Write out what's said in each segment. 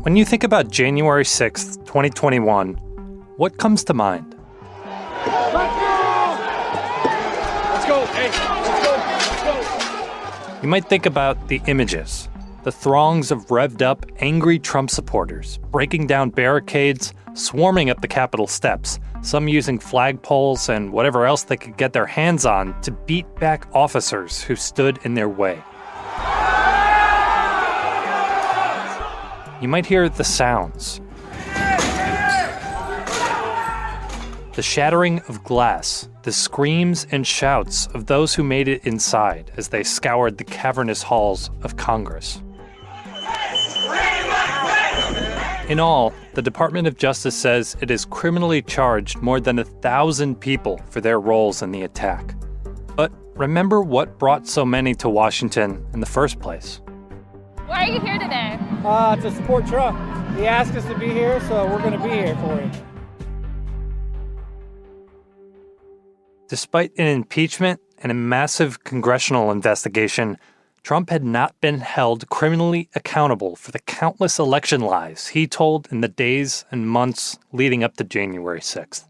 When you think about January 6th, 2021, what comes to mind? Let's go. Hey, let's go. You might think about the images, the throngs of revved up, angry Trump supporters, breaking down barricades, swarming up the Capitol steps, some using flagpoles and whatever else they could get their hands on to beat back officers who stood in their way. You might hear the sounds. The shattering of glass, the screams and shouts of those who made it inside as they scoured the cavernous halls of Congress. In all, the Department of Justice says it has criminally charged more than 1,000 people for their roles in the attack. But remember what brought so many to Washington in the first place. Why are you here today? To support Trump. He asked us to be here, so we're going to be here for him. Despite an impeachment and a massive congressional investigation, Trump had not been held criminally accountable for the countless election lies he told in the days and months leading up to January 6th.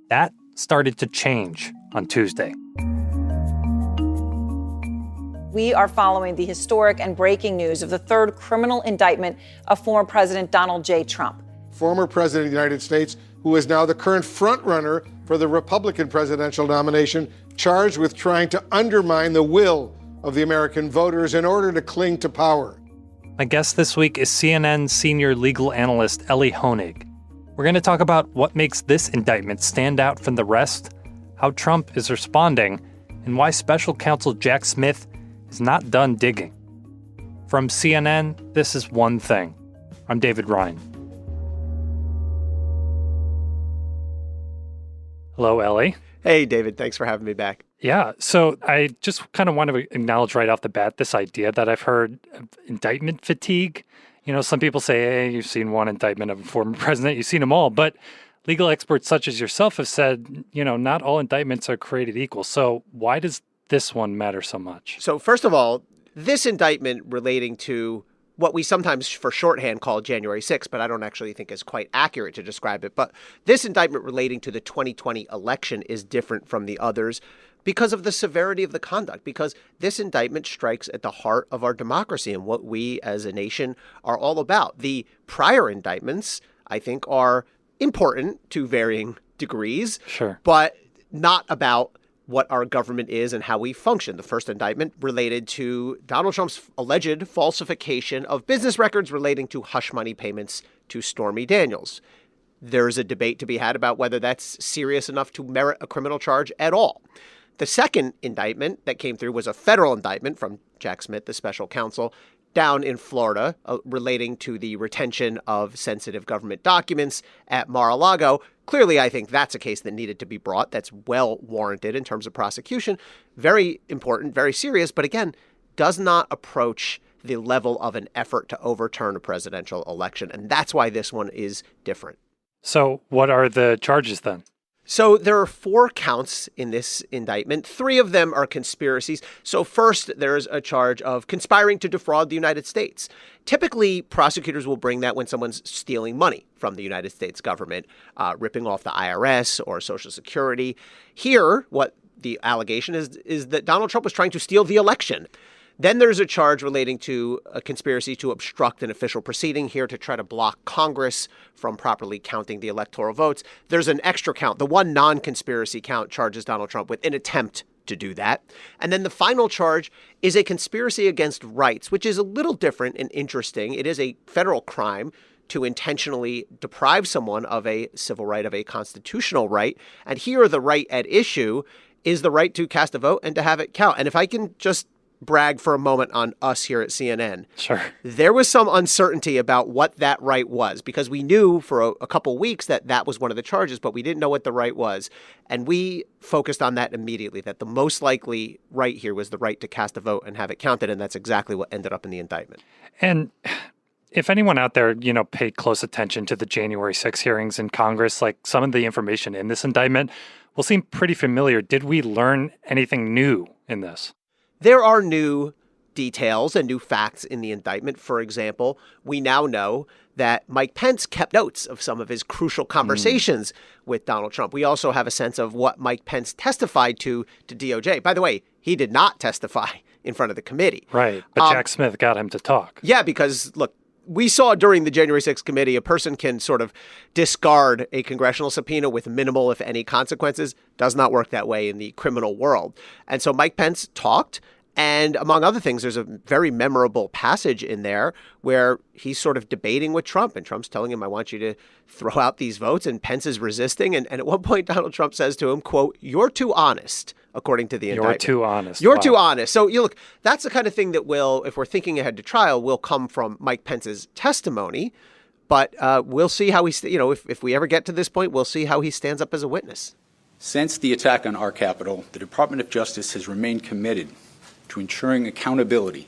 That started to change on Tuesday. We are following the historic and breaking news of the third criminal indictment of former President Donald J. Trump. Former President of the United States, who is now the current frontrunner for the Republican presidential nomination, charged with trying to undermine the will of the American voters in order to cling to power. My guest this week is CNN senior legal analyst Elie Honig. We're going to talk about what makes this indictment stand out from the rest, how Trump is responding, and why special counsel Jack Smith is not done digging. From CNN, this is One Thing. I'm David Ryan. Hello, Elie. Hey, David. Thanks for having me back. Yeah, so I just kind of want to acknowledge right off the bat this idea that I've heard of indictment fatigue. You know, some people say, hey, you've seen one indictment of a former president, you've seen them all. But legal experts such as yourself have said, you know, not all indictments are created equal. So why does this one matter so much? So first of all, this indictment relating to what we sometimes for shorthand call January 6th, but I don't actually think is quite accurate to describe it. But this indictment relating to the 2020 election is different from the others because of the severity of the conduct, because this indictment strikes at the heart of our democracy and what we as a nation are all about. The prior indictments, I think, are important to varying degrees, Sure, but not about what our government is and how we function. The first indictment related to Donald Trump's alleged falsification of business records relating to hush money payments to Stormy Daniels. There's a debate to be had about whether that's serious enough to merit a criminal charge at all. The second indictment that came through was a federal indictment from Jack Smith, the special counsel, down in Florida relating to the retention of sensitive government documents at Mar-a-Lago. Clearly, I think that's a case that needed to be brought. That's well warranted in terms of prosecution. Very important, very serious, but again, does not approach the level of an effort to overturn a presidential election. And that's why this one is different. So what are the charges then? So there are 4 counts in this indictment. 3 of them are conspiracies. So first, there's a charge of conspiring to defraud the United States. Typically, prosecutors will bring that when someone's stealing money from the United States government, ripping off the IRS or Social Security. Here, what the allegation is that Donald Trump was trying to steal the election. Then there's a charge relating to a conspiracy to obstruct an official proceeding here to try to block Congress from properly counting the electoral votes. There's an extra count. The one non-conspiracy count charges Donald Trump with an attempt to do that. And then the final charge is a conspiracy against rights, which is a little different and interesting. It is a federal crime to intentionally deprive someone of a civil right, of a constitutional right. And here the right at issue is the right to cast a vote and to have it count. And if I can just brag for a moment on us here at CNN. Sure. There was some uncertainty about what that right was because we knew for a couple weeks that that was one of the charges, but we didn't know what the right was. And we focused on that immediately, that the most likely right here was the right to cast a vote and have it counted. And that's exactly what ended up in the indictment. And if anyone out there, paid close attention to the January 6 hearings in Congress, like some of the information in this indictment will seem pretty familiar. Did we learn anything new in this? There are new details and new facts in the indictment. For example, we now know that Mike Pence kept notes of some of his crucial conversations with Donald Trump. We also have a sense of what Mike Pence testified to DOJ. By the way, he did not testify in front of the committee. Right. But Jack Smith got him to talk. Yeah, because, look, we saw during the January 6th committee, a person can sort of discard a congressional subpoena with minimal, if any, consequences. Does not work that way in the criminal world. And so Mike Pence talked. And among other things, there's a very memorable passage in there where he's sort of debating with Trump. And Trump's telling him, I want you to throw out these votes. And Pence is resisting. And at one point, Donald Trump says to him, quote, "You're too honest," according to the indictment. You're too honest. You're Wow. too honest. So, look, that's the kind of thing that will, if we're thinking ahead to trial, will come from Mike Pence's testimony. But we'll see how if we ever get to this point, we'll see how he stands up as a witness. Since the attack on our Capitol, the Department of Justice has remained committed to ensuring accountability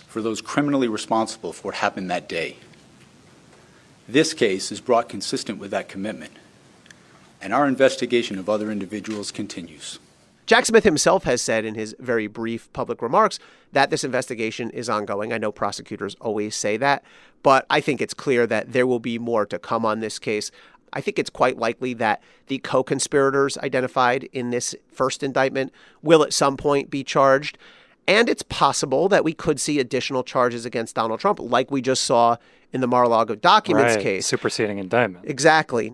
for those criminally responsible for what happened that day. This case is brought consistent with that commitment, and our investigation of other individuals continues. Jack Smith himself has said in his very brief public remarks that this investigation is ongoing. I know prosecutors always say that, but I think it's clear that there will be more to come on this case. I think it's quite likely that the co-conspirators identified in this first indictment will at some point be charged. And it's possible that we could see additional charges against Donald Trump, like we just saw in the Mar-a-Lago documents case. Superseding indictment. Exactly.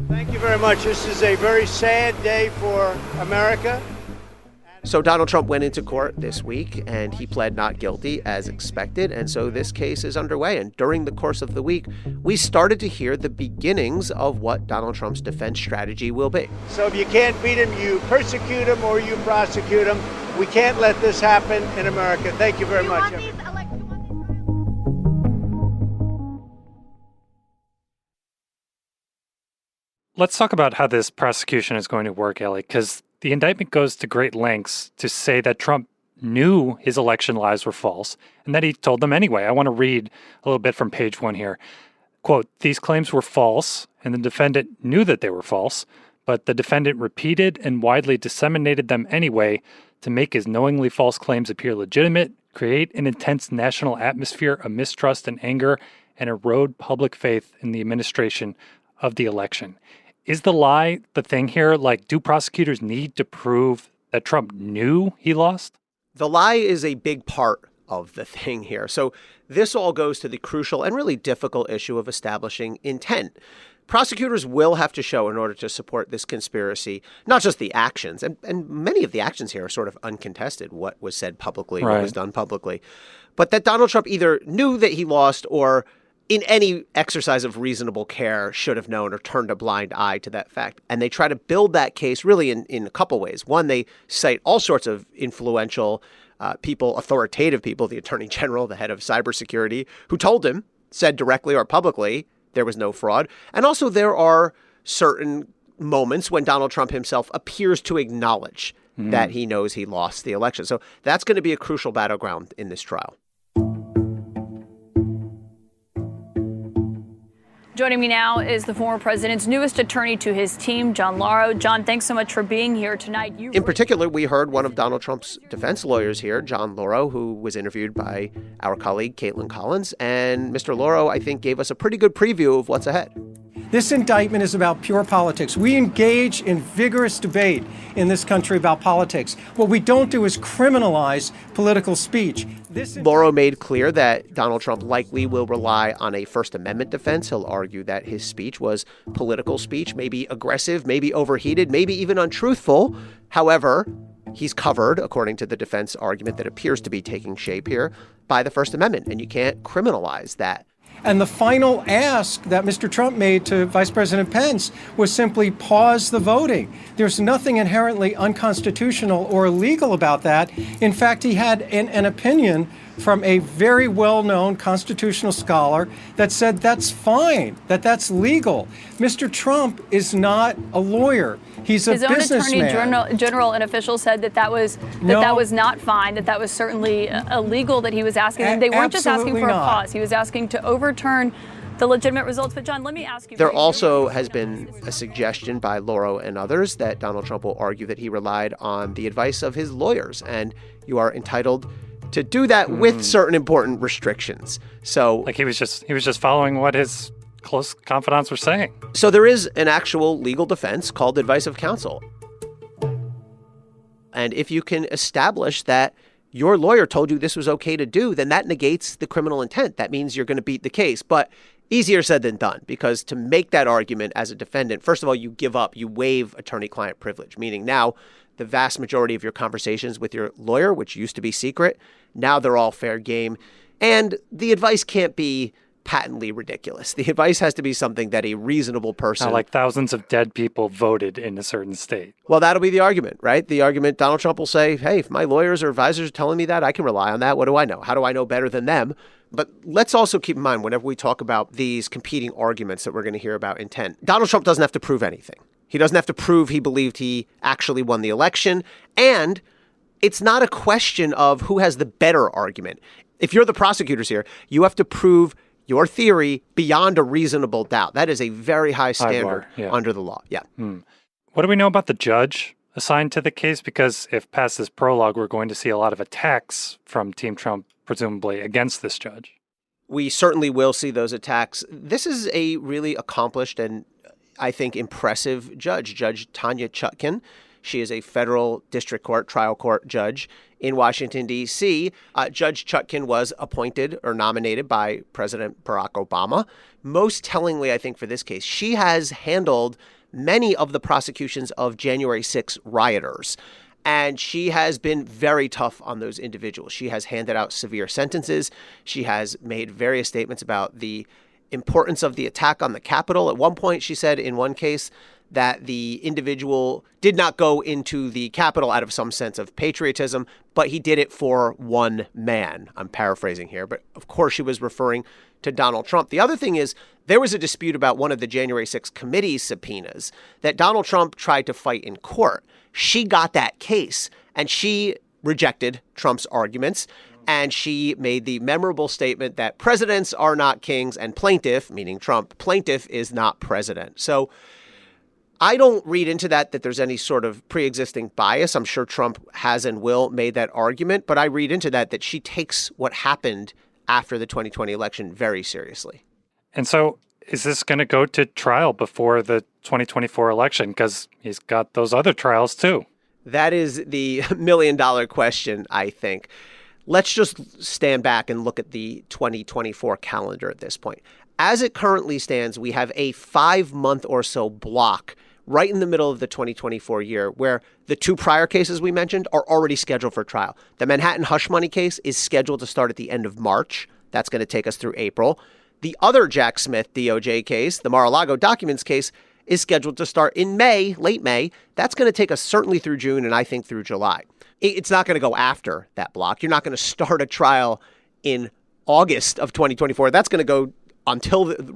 Thank you very much. This is a very sad day for America. So Donald Trump went into court this week and he pled not guilty as expected. And so this case is underway. And during the course of the week, we started to hear the beginnings of what Donald Trump's defense strategy will be. So if you can't beat him, you persecute him or you prosecute him. We can't let this happen in America. Thank you very much. Let's talk about how this prosecution is going to work, Elie, because the indictment goes to great lengths to say that Trump knew his election lies were false and that he told them anyway. I want to read a little bit from page 1 here. Quote, "These claims were false and the defendant knew that they were false, but the defendant repeated and widely disseminated them anyway to make his knowingly false claims appear legitimate, create an intense national atmosphere of mistrust and anger, and erode public faith in the administration of the election." Is the lie the thing here? Like, do prosecutors need to prove that Trump knew he lost? The lie is a big part of the thing here. So this all goes to the crucial and really difficult issue of establishing intent. Prosecutors will have to show in order to support this conspiracy, not just the actions, and many of the actions here are sort of uncontested, what was said publicly, what was done publicly, but that Donald Trump either knew that he lost or in any exercise of reasonable care should have known or turned a blind eye to that fact. And they try to build that case really in a couple ways. One, they cite all sorts of influential people, authoritative people, the attorney general, the head of cybersecurity, who told him, said directly or publicly, there was no fraud. And also there are certain moments when Donald Trump himself appears to acknowledge that he knows he lost the election. So that's going to be a crucial battleground in this trial. Joining me now is the former president's newest attorney to his team, John Lauro. John, thanks so much for being here tonight. In particular, we heard one of Donald Trump's defense lawyers here, John Lauro, who was interviewed by our colleague, Caitlin Collins. And Mr. Lauro, I think, gave us a pretty good preview of what's ahead. This indictment is about pure politics. We engage in vigorous debate in this country about politics. What we don't do is criminalize political speech. Lauro made clear that Donald Trump likely will rely on a First Amendment defense. He'll argue that his speech was political speech, maybe aggressive, maybe overheated, maybe even untruthful. However, he's covered, according to the defense argument that appears to be taking shape here, by the First Amendment, and you can't criminalize that. And the final ask that Mr. Trump made to Vice President Pence was simply pause the voting. There's nothing inherently unconstitutional or illegal about that. In fact, he had an opinion from a very well-known constitutional scholar that said that's fine, that's legal. Mr. Trump is not a lawyer. He's a businessman. His own attorney general and officials said that was not fine, that was certainly illegal that he was asking. And they weren't just asking for a pause. He was asking to overturn the legitimate results. But John, let me ask you. There also has been a suggestion by Lauro and others that Donald Trump will argue that he relied on the advice of his lawyers, and you are entitled to do that with certain important restrictions. So, like he was just following what his close confidants were saying. So there is an actual legal defense called advice of counsel. And if you can establish that your lawyer told you this was okay to do, then that negates the criminal intent. That means you're going to beat the case. But easier said than done, because to make that argument as a defendant, first of all, you waive attorney-client privilege, meaning now the vast majority of your conversations with your lawyer, which used to be secret, now they're all fair game. And the advice can't be patently ridiculous. The advice has to be something that a reasonable person... Not like thousands of dead people voted in a certain state. Well, that'll be the argument, right? The argument, Donald Trump will say, hey, if my lawyers or advisors are telling me that, I can rely on that. What do I know? How do I know better than them? But let's also keep in mind, whenever we talk about these competing arguments that we're going to hear about intent, Donald Trump doesn't have to prove anything. He doesn't have to prove he believed he actually won the election. And it's not a question of who has the better argument. If you're the prosecutors here, you have to prove your theory beyond a reasonable doubt. That is a very high standard under the law. Yeah. What do we know about the judge assigned to the case? Because if past this prologue, we're going to see a lot of attacks from Team Trump, presumably against this judge. We certainly will see those attacks. This is a really accomplished and I think impressive judge, Judge Tanya Chutkan. She is a federal district court, trial court judge in Washington, D.C. Judge Chutkan was appointed or nominated by President Barack Obama. Most tellingly, I think, for this case, she has handled many of the prosecutions of January 6 rioters. And she has been very tough on those individuals. She has handed out severe sentences. She has made various statements about the importance of the attack on the Capitol. At one point, she said in one case that the individual did not go into the Capitol out of some sense of patriotism, but he did it for one man. I'm paraphrasing here, but of course she was referring to Donald Trump. The other thing is there was a dispute about one of the January 6 committee subpoenas that Donald Trump tried to fight in court. She got that case, and she rejected Trump's arguments. And she made the memorable statement that presidents are not kings and plaintiff, meaning Trump, plaintiff is not president. So I don't read into that there's any sort of pre-existing bias. I'm sure Trump has and will made that argument, but I read into that she takes what happened after the 2020 election very seriously. And so is this going to go to trial before the 2024 election? Because he's got those other trials too. That is the million-dollar question, I think. Let's just stand back and look at the 2024 calendar at this point. As it currently stands, we have a 5-month or so block right in the middle of the 2024 year where the two prior cases we mentioned are already scheduled for trial. The Manhattan hush money case is scheduled to start at the end of March. That's going to take us through April. The other Jack Smith DOJ case, the Mar-a-Lago documents case, is scheduled to start in May, late May. That's going to take us certainly through June and I think through July. It's not going to go after that block. You're not going to start a trial in August of 2024. That's going to go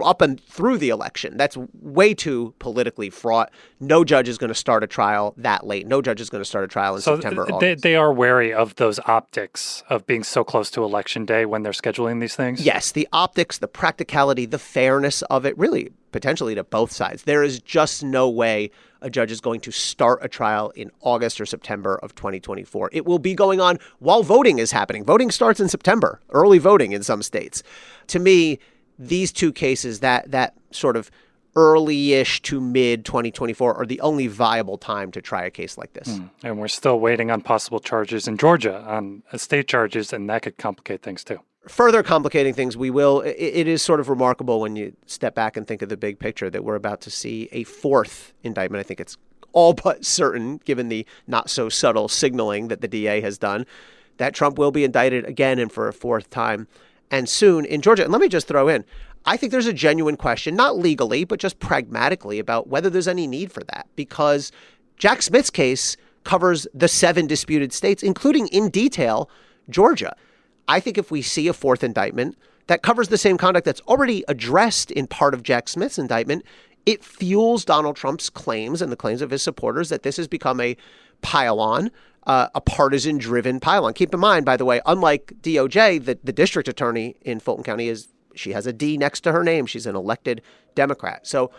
up and through the election. That's way too politically fraught. No judge is going to start a trial that late. No judge is going to start a trial in September. They are wary of those optics of being so close to Election Day when they're scheduling these things? Yes, the optics, the practicality, the fairness of it, really potentially to both sides. There is just no way a judge is going to start a trial in August or September of 2024. It will be going on while voting is happening. Voting starts in September, early voting in some states. To me, these two cases, that sort of early-ish to mid-2024 are the only viable time to try a case like this. And we're still waiting on possible charges in Georgia, on state charges, and that could complicate things too. Further complicating things, it is sort of remarkable when you step back and think of the big picture that we're about to see a fourth indictment. I think it's all but certain, given the not-so-subtle signaling that the DA has done, that Trump will be indicted again and for a fourth time. And soon in Georgia. And let me just throw in, I think there's a genuine question, not legally, but just pragmatically about whether there's any need for that, because Jack Smith's case covers the 7 disputed states, including in detail Georgia. I think if we see a fourth indictment that covers the same conduct that's already addressed in part of Jack Smith's indictment, it fuels Donald Trump's claims and the claims of his supporters that this has become a pile-on, a partisan-driven pile-on. Keep in mind, by the way, unlike DOJ, the district attorney in Fulton County is She has a D next to her name. She's an elected Democrat. So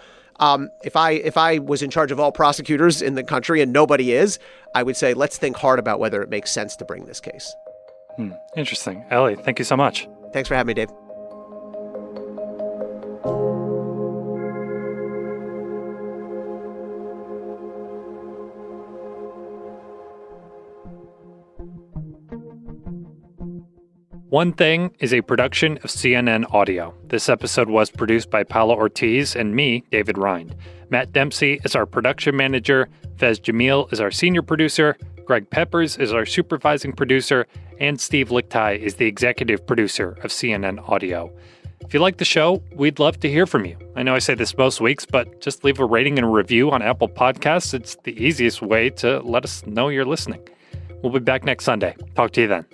if I was in charge of all prosecutors in the country, and nobody is, I would say let's think hard about whether it makes sense to bring this case. Interesting. Elie, thank you so much. Thanks for having me, Dave. One Thing is a production of CNN Audio. This episode was produced by Paula Ortiz and me, David Rind. Matt Dempsey is our production manager. Fez Jamil is our senior producer. Greg Peppers is our supervising producer. And Steve Lichtai is the executive producer of CNN Audio. If you like the show, we'd love to hear from you. I know I say this most weeks, but just leave a rating and a review on Apple Podcasts. It's the easiest way to let us know you're listening. We'll be back next Sunday. Talk to you then.